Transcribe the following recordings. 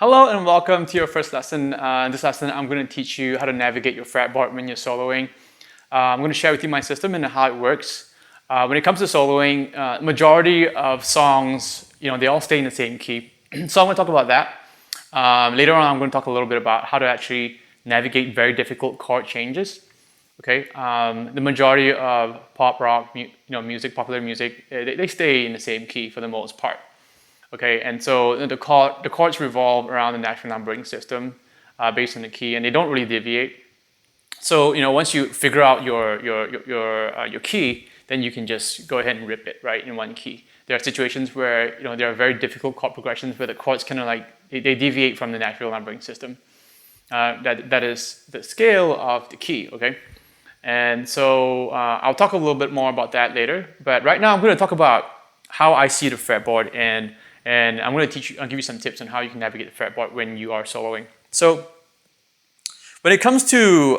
Hello and welcome to your first lesson. In this lesson, I'm going to teach you how to navigate your fretboard when you're soloing. I'm going to share with you my system and how it works. When it comes to soloing, majority of songs, they all stay in the same key. So I'm going to talk about that. Later on, I'm going to talk a little bit about how to actually navigate very difficult chord changes. Okay, the majority of pop, rock, music, popular music, they stay in the same key for the most part. Okay, and so the chords revolve around the natural numbering system based on the key, and they don't really deviate. So once you figure out your key, then you can just go ahead and rip it right in one key. There are situations where there are very difficult chord progressions where the chords kind of like they deviate from the natural numbering system. That is the scale of the key. Okay, and so I'll talk a little bit more about that later. But right now I'm going to talk about how I see the fretboard and I'm going to teach you, I'll give you some tips on how you can navigate the fretboard when you are soloing. So when it comes to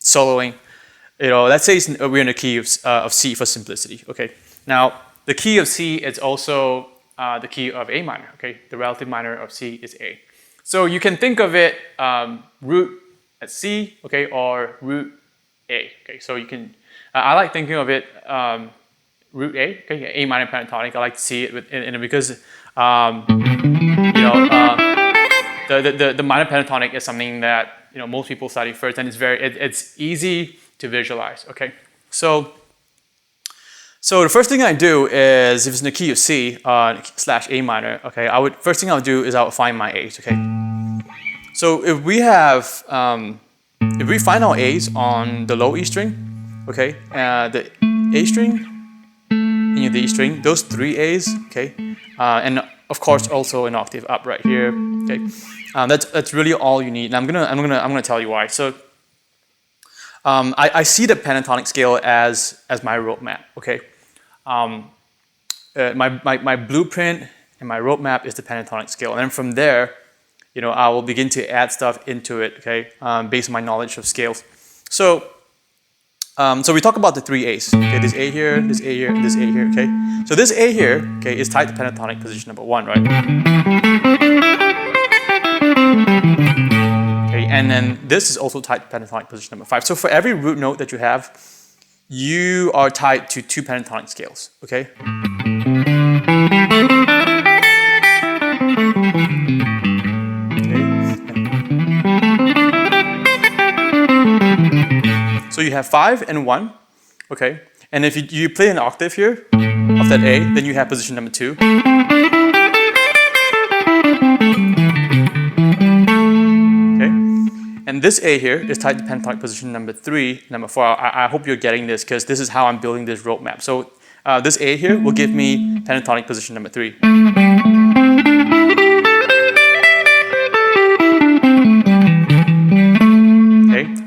soloing, let's say we're in a key of C for simplicity. Okay, now the key of C is also the key of A minor. Okay, the relative minor of C is A. So you can think of it root at C, okay, or root A. Okay, so you can. I like thinking of it. Root A, okay, A minor pentatonic. I like to see it because the minor pentatonic is something that most people study first, and it's easy to visualize. Okay, so the first thing I do is if it's in the key of C slash A minor. Okay, first thing I'll do is I'll find my A's. Okay, so if we find our A's on the low E string, okay, the A string. In the E string, those three A's, okay, and of course also an octave up right here, okay. That's really all you need, and I'm gonna tell you why. So I see the pentatonic scale as my roadmap, okay. My blueprint and my roadmap is the pentatonic scale, and then from there, I will begin to add stuff into it, okay, based on my knowledge of scales. So we talk about the three A's. Okay, this A here, this A here, and this A here. Okay, so this A here, okay, is tied to pentatonic position number 1, right? Okay, and then this is also tied to pentatonic position number 5. So for every root note that you have, you are tied to 2 pentatonic scales. Okay. So you have 5 and 1, okay? And if you play an octave here of that A, then you have position number 2. Okay? And this A here is tied to pentatonic position number 3, number 4. I hope you're getting this because this is how I'm building this roadmap. So this A here will give me pentatonic position number 3.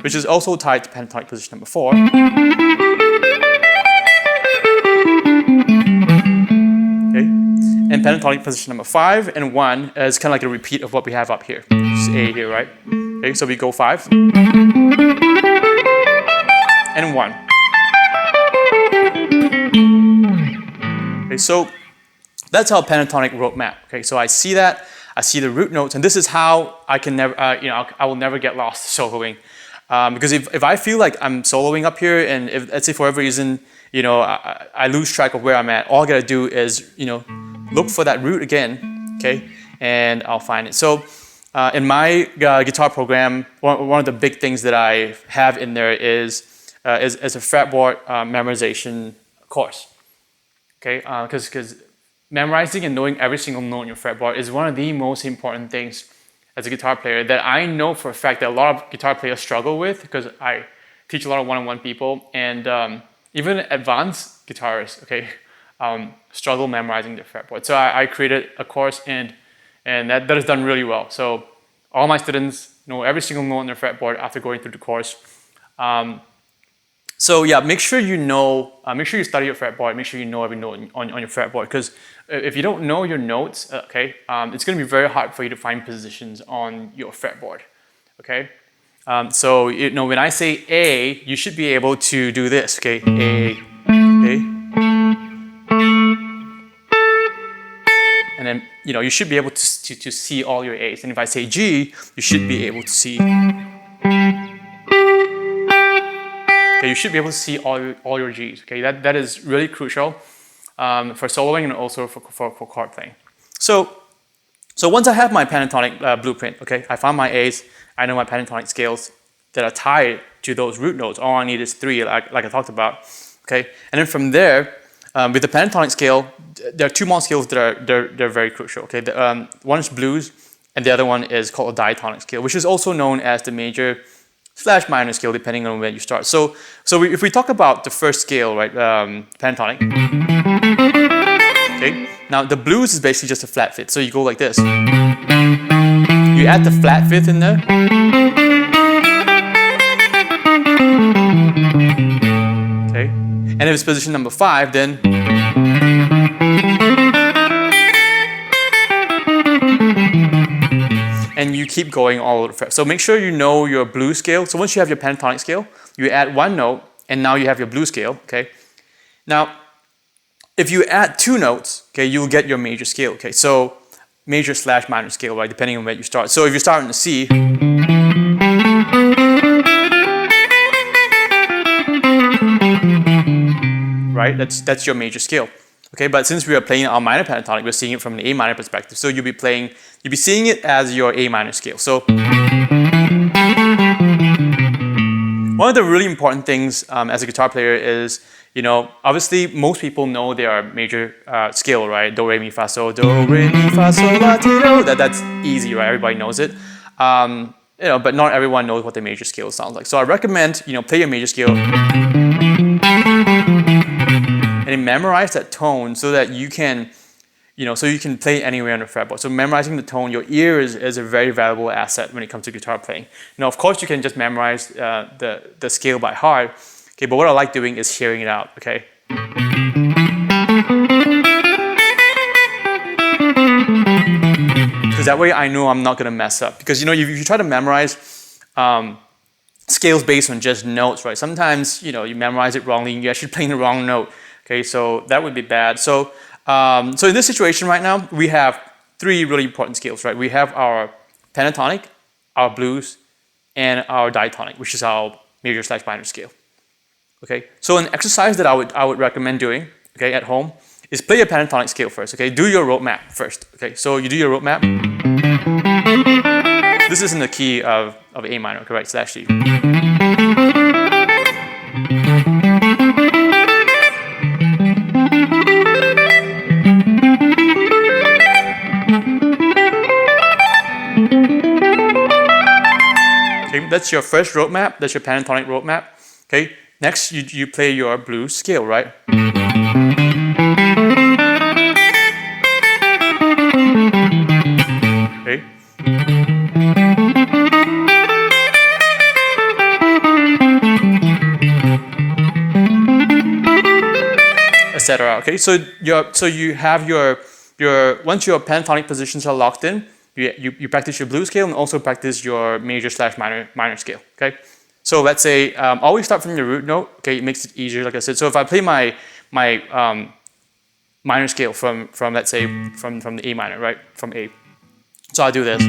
Which is also tied to pentatonic position number 4. Okay. And pentatonic position number 5 and 1 is kind of like a repeat of what we have up here. This is A here, right? Okay, so we go 5 and 1. Okay, so that's our pentatonic roadmap. Okay, so I see that, I see the root notes, and this is how I can never, I will never get lost soloing. Because if I feel like I'm soloing up here, and if let's say for whatever reason, I lose track of where I'm at, all I gotta do is, look for that root again, okay, and I'll find it. So in my guitar program, one of the big things that I have in there is a fretboard memorization course, okay, because memorizing and knowing every single note on your fretboard is one of the most important things as a guitar player that I know for a fact that a lot of guitar players struggle with, because I teach a lot of one-on-one people, and even advanced guitarists, okay, struggle memorizing their fretboard. So I created a course, and that is done really well. So all my students know every single note on their fretboard after going through the course. So yeah, make sure you study your fretboard, make sure you know every note on your fretboard, because if you don't know your notes, okay, it's going to be very hard for you to find positions on your fretboard, okay? So when I say A, you should be able to do this, okay? A, and then you should be able to to see all your A's. And if I say G, you should be able to see. Okay, you should be able to see all your G's. Okay, that is really crucial for soloing and also for chord playing. So once I have my pentatonic blueprint, okay, I found my A's, I know my pentatonic scales that are tied to those root notes. All I need is 3, like I talked about. Okay, and then from there, with the pentatonic scale, there are 2 more scales that are they're very crucial. Okay, one is blues, and the other one is called a diatonic scale, which is also known as the major/minor scale, depending on when you start. So if we talk about the first scale, right, pentatonic. Okay, now the blues is basically just a flat fifth. So you go like this. You add the flat fifth in there. Okay, and if it's position number 5, then and you keep going all over the fret. So make sure you know your blues scale. So once you have your pentatonic scale, you add 1 note, and now you have your blues scale. Okay, now if you add 2 notes, okay, you'll get your major scale. Okay, so major/minor scale, right, depending on where you start. So if you're starting to C, right, that's your major scale. Okay, but since we are playing our minor pentatonic, we're seeing it from an A minor perspective. So you'll be seeing it as your A minor scale. So one of the really important things as a guitar player is, you know, obviously most people know their major scale, right? Do, re, mi, fa, sol, do, re, mi, fa, sol, la, ti, do. That's easy, right? Everybody knows it. You know, but not everyone knows what the major scale sounds like. So I recommend, you know, play your major scale and then memorize that tone so that you can, you know, so you can play anywhere on the fretboard. So memorizing the tone, your ear is a very valuable asset when it comes to guitar playing. Now, of course, you can just memorize the scale by heart. Okay, but what I like doing is hearing it out. Okay. Because that way I know I'm not gonna mess up. Because, you know, if you try to memorize scales based on just notes, right? Sometimes, you know, you memorize it wrongly and you're actually playing the wrong note. Okay, so that would be bad. So so in this situation right now, we have 3 really important scales, right? We have our pentatonic, our blues, and our diatonic, which is our major/minor scale. Okay, so an exercise that I would recommend doing, okay, at home, is play your pentatonic scale first. Okay, do your rote map first. Okay, so you do your rote map. This is in the key of A minor, correct? So actually. Okay, that's your first rote map. That's your pentatonic rote map. Okay, next you play your blues scale, right? Okay. Etc. Okay, so you have your once your pentatonic positions are locked in, you practice your blues scale and also practice your major/minor scale. Okay, so let's say always start from your root note. Okay, it makes it easier, like I said. So if I play my minor scale from let's say from the A minor, right, from A. So I'll do this.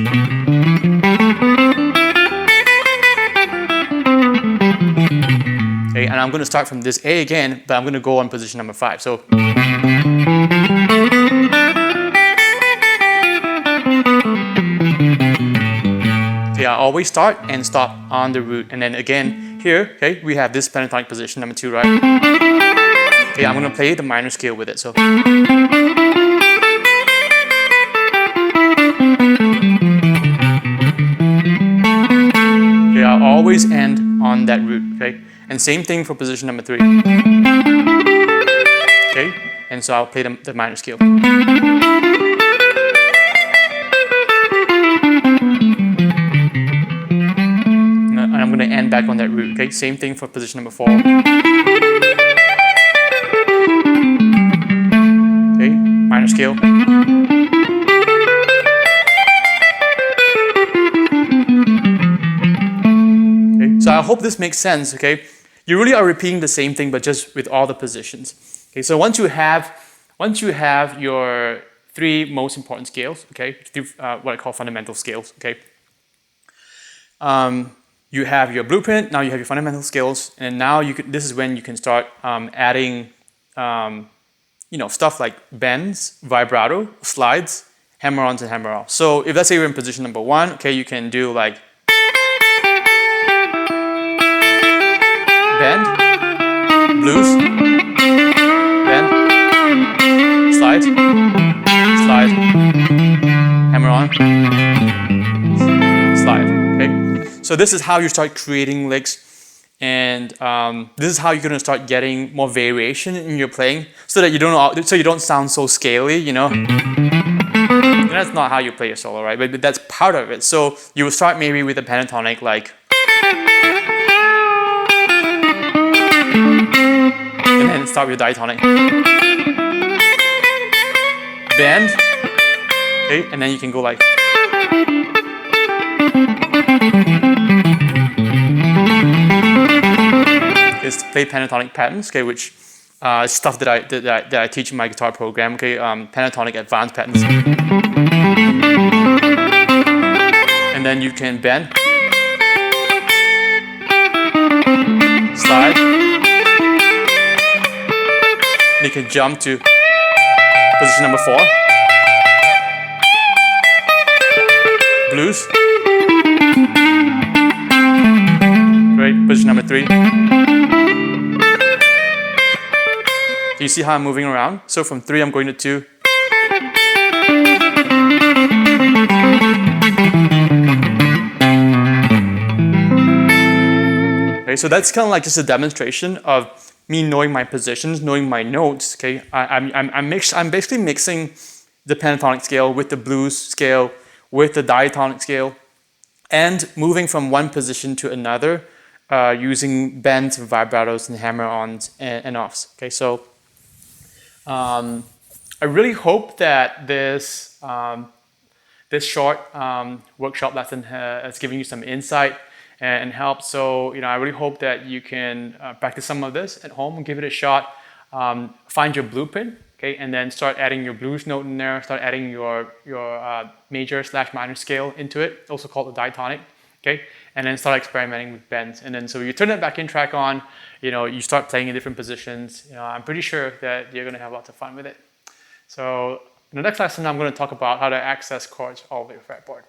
Okay, and I'm going to start from this A again, but I'm going to go on position number 5. So. Okay, I always start and stop on the root, and then again here, okay, we have this pentatonic position number 2, right? Okay, I'm going to play the minor scale with it. So. Okay, I'll always end on that root, okay? And same thing for position number 3. Okay, and so I'll play the minor scale. And I'm going to end back on that root, okay? Same thing for position number 4. Okay, minor scale. So I hope this makes sense, okay? You really are repeating the same thing, but just with all the positions. Okay, so once you have your three most important scales, okay? What I call fundamental scales, okay? You have your blueprint, now you have your fundamental scales, and now this is when you can start adding stuff like bends, vibrato, slides, hammer-ons, and hammer-offs. So if let's say you're in position number 1, okay, you can do like bend, blues, bend, slide, slide, hammer-on, slide, okay? So this is how you start creating licks. And this is how you're going to start getting more variation in your playing, so that you don't sound so scaly, And that's not how you play a solo, right? But that's part of it. So you will start maybe with a pentatonic, like, and then start with diatonic, bend, okay, and then you can go like. Is play pentatonic patterns, okay, which is stuff that I teach in my guitar program, okay, pentatonic advanced patterns. And then you can bend, slide, and you can jump to position number 4, blues, great, position number 3. You see how I'm moving around? So from 3, I'm going to 2. Okay, so that's kind of like just a demonstration of me knowing my positions, knowing my notes. Okay, I'm basically mixing the pentatonic scale with the blues scale, with the diatonic scale, and moving from one position to another using bends, vibratos, and hammer-ons and offs. Okay, so. I really hope that this short workshop lesson has given you some insight and help. So I really hope that you can practice some of this at home and give it a shot. Find your blueprint, okay, and then start adding your blues note in there. Start adding your major/minor scale into it, also called the diatonic, okay, and then start experimenting with bends. And then so you turn that back in track on. You start playing in different positions. I'm pretty sure that you're going to have lots of fun with it. So in the next lesson, I'm going to talk about how to access chords all over your fretboard.